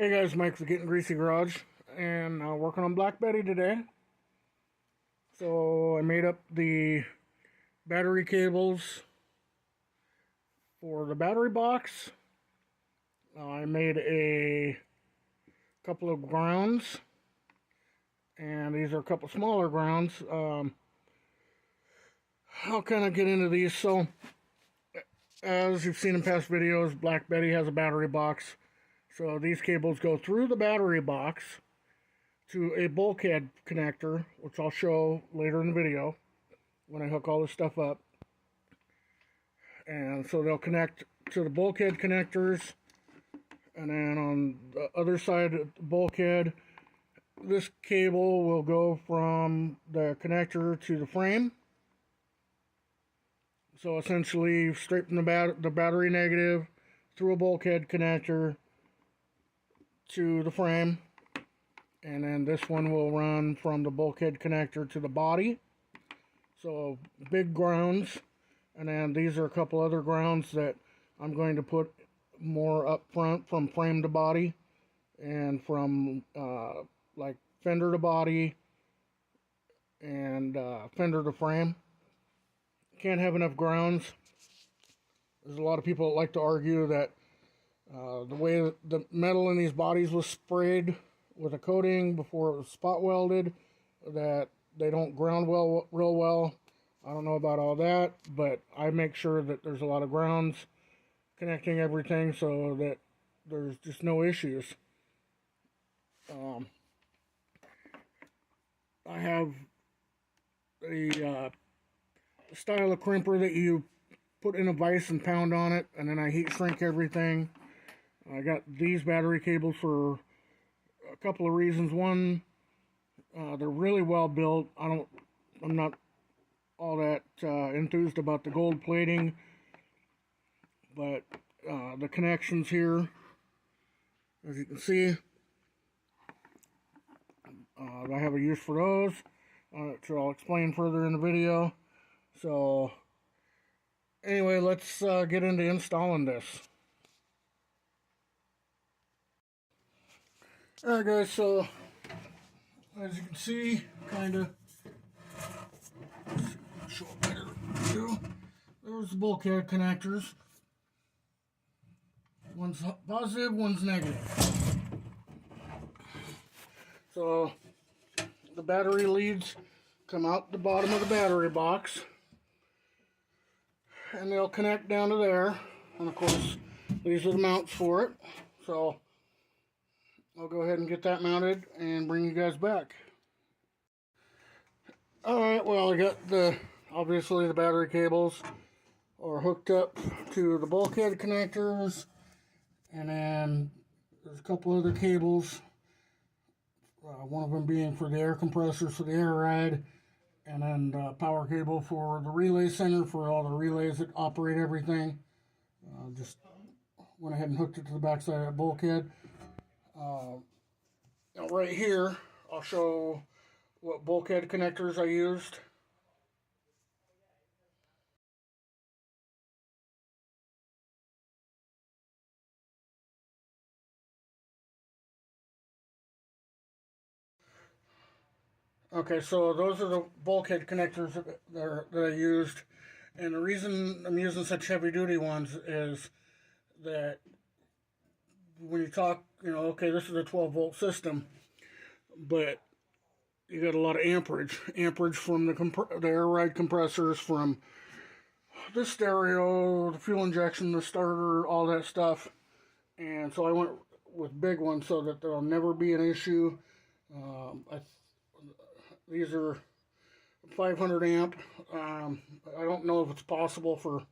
Hey guys, Mike with Gettin Greasy Garage, and working on Black Betty today. So I made up the battery cables for the battery box. I made a couple of grounds, and these are a couple smaller grounds. I'll kind of get into these. So, as you've seen in past videos, Black Betty has a battery box. So these cables go through the battery box to a bulkhead connector, which I'll show later in the video when I hook all this stuff up. And so they'll connect to the bulkhead connectors, and then on the other side of the bulkhead, this cable will go from the connector to the frame. So essentially, straight from the battery negative through a bulkhead connector to the frame, and then this one will run from the bulkhead connector to the body. So big grounds, and then these are a couple other grounds that I'm going to put more up front from frame to body, and from like fender to body and fender to frame. Can't have enough grounds. There's a lot of people that like to argue that the way that the metal in these bodies was sprayed with a coating before it was spot welded, that they don't ground real well. I don't know about all that, but I make sure that there's a lot of grounds connecting everything so that there's just no issues. I have a style of crimper that you put in a vise and pound on it, and then I heat shrink everything. I got these battery cables for a couple of reasons. One, they're really well built. I'm not all that enthused about the gold plating, but the connections here, as you can see, I have a use for those, which I'll explain further in the video. So anyway, let's get into installing this. Alright guys, so as you can see, show it better too. There's the bulkhead connectors. One's positive, one's negative. So the battery leads come out the bottom of the battery box, and they'll connect down to there. And of course, these are the mounts for it. So I'll go ahead and get that mounted and bring you guys back. Alright, well, I got obviously the battery cables are hooked up to the bulkhead connectors, and then there's a couple other cables, one of them being for the air compressors for the air ride, and then the power cable for the relay center for all the relays that operate everything. Just went ahead and hooked it to the back side of that bulkhead. Now right here, I'll show what bulkhead connectors I used. Okay, so those are the bulkhead connectors that I used. And the reason I'm using such heavy duty ones is that when you talk, okay, this is a 12 volt system, but you got a lot of amperage from the air ride compressors, from the stereo, the fuel injection, the starter, all that stuff. And so I went with big ones so that there'll never be an issue. These are 500 amp. I don't know if it's possible for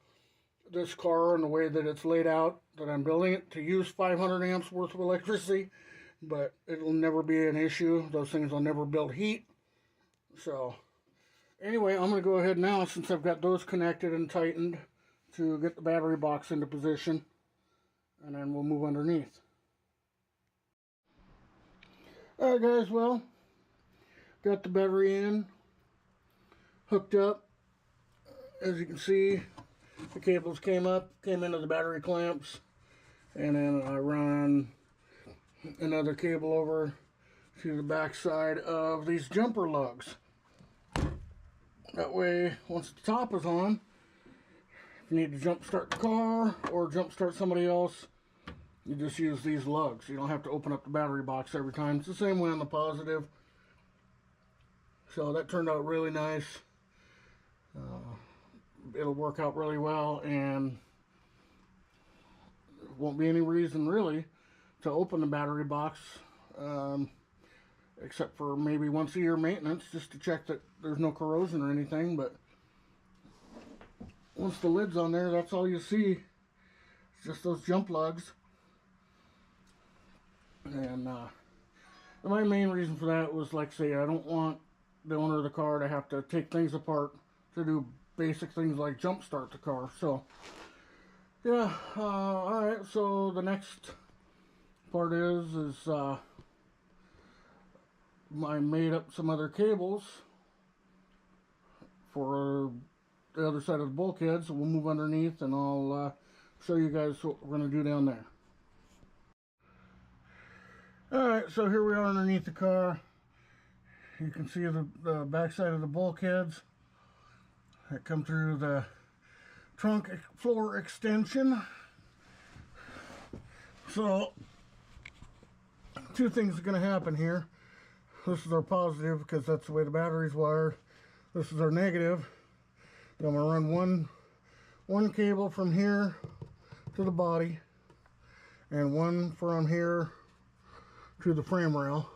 this car and the way that it's laid out that I'm building it to use 500 amps worth of electricity, but it'll never be an issue. Those things will never build heat. So anyway, I'm going to go ahead now, since I've got those connected and tightened, to get the battery box into position, and then we'll move underneath. Alright guys, well, got the battery in, hooked up. As you can see, the cables came into the battery clamps, and then I run another cable over to the back side of these jumper lugs. That way, once the top is on, if you need to jump start the car or jump start somebody else, you just use these lugs. You don't have to open up the battery box every time. It's the same way on the positive. So that turned out really nice. It'll work out really well, and there won't be any reason really to open the battery box, except for maybe once a year maintenance, just to check that there's no corrosion or anything. But once the lid's on there, that's all you see. It's just those jump lugs. And my main reason for that was, like I say, I don't want the owner of the car to have to take things apart to do basic things like jump start the car. So yeah, alright, so the next part is I made up some other cables for the other side of the bulkhead, so we'll move underneath and I'll show you guys what we're going to do down there. Alright, so here we are underneath the car. You can see the back side of the bulkheads that come through the trunk floor extension. So, two things are going to happen here. This is our positive because that's the way the battery's wired. This is our negative. I'm going to run one cable from here to the body and one from here to the frame rail.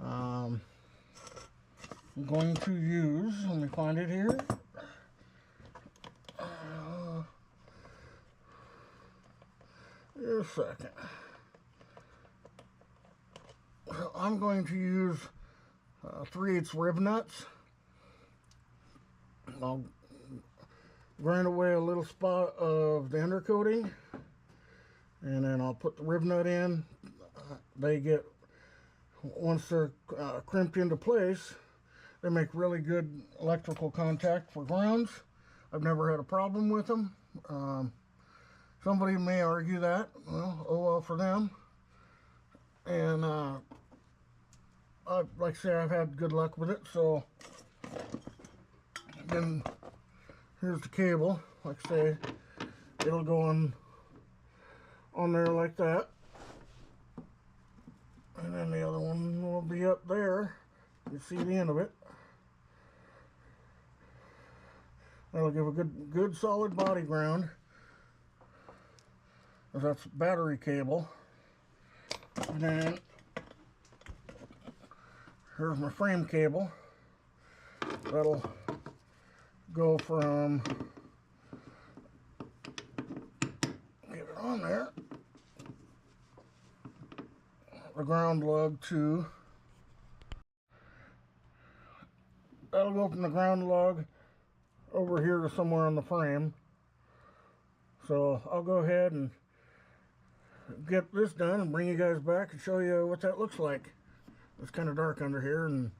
I'm going to use, let me find it here. Just a second. I'm going to use 3/8 rib nuts. I'll grind away a little spot of the undercoating, and then I'll put the rib nut in. They get, once they're crimped into place, they make really good electrical contact for grounds. I've never had a problem with them. Somebody may argue that. Well, oh well for them. And like I say, I've had good luck with it. So then here's the cable. Like I say, it'll go on there like that. And then the other one will be up there. You see the end of it. That'll give a good solid body ground. That's battery cable. And then here's my frame cable. That'll go from, get it on there, the ground lug to, that'll go from the ground lug over here to somewhere on the frame. So I'll go ahead and get this done and bring you guys back and show you what that looks like. It's kind of dark under here and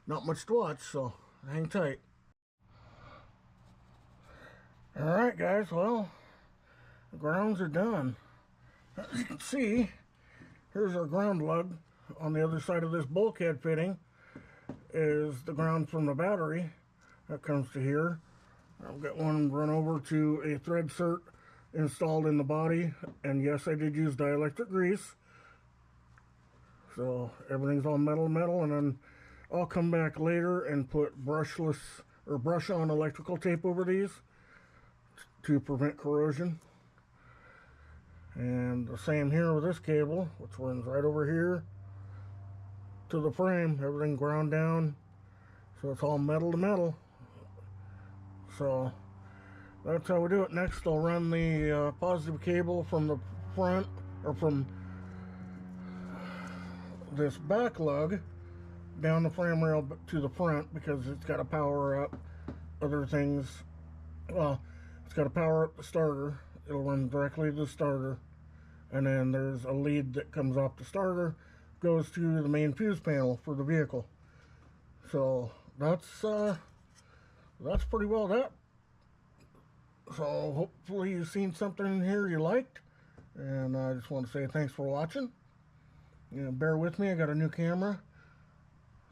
not much to watch, so hang tight. Alright guys, well, the grounds are done. As you can see, here's our ground lug. On the other side of this bulkhead fitting is the ground from the battery that comes to here. I've got one run over to a thread cert installed in the body, and yes, I did use dielectric grease, so everything's all metal, and then I'll come back later and put brushless or brush on electrical tape over these to prevent corrosion. And the same here with this cable, which runs right over here to the frame. Everything ground down, so it's all metal to metal. So that's how we do it. Next, I'll run the positive cable from the front, or from this back lug down the frame rail to the front, because it's got to power up other things. Well, it's got to power up the starter. It'll run directly to the starter, and then there's a lead that comes off the starter, goes to the main fuse panel for the vehicle. So that's pretty well that. So hopefully you've seen something in here you liked, and I just want to say thanks for watching. You know, bear with me, I got a new camera,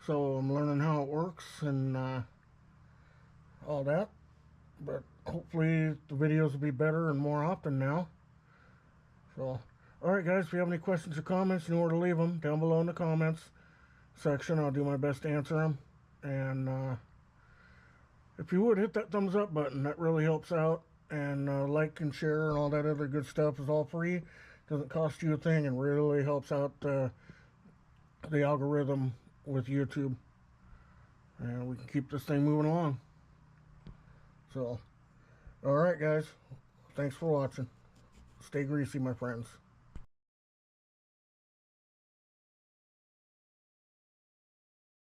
so I'm learning how it works and all that. But hopefully the videos will be better and more often now. So, alright guys, if you have any questions or comments, you know where to leave them down below in the comments section. I'll do my best to answer them. And if you would, hit that thumbs up button. That really helps out. And like and share and all that other good stuff is all free. Doesn't cost you a thing and really helps out the algorithm with YouTube. And we can keep this thing moving along. So, alright guys. Thanks for watching. Stay greasy, my friends.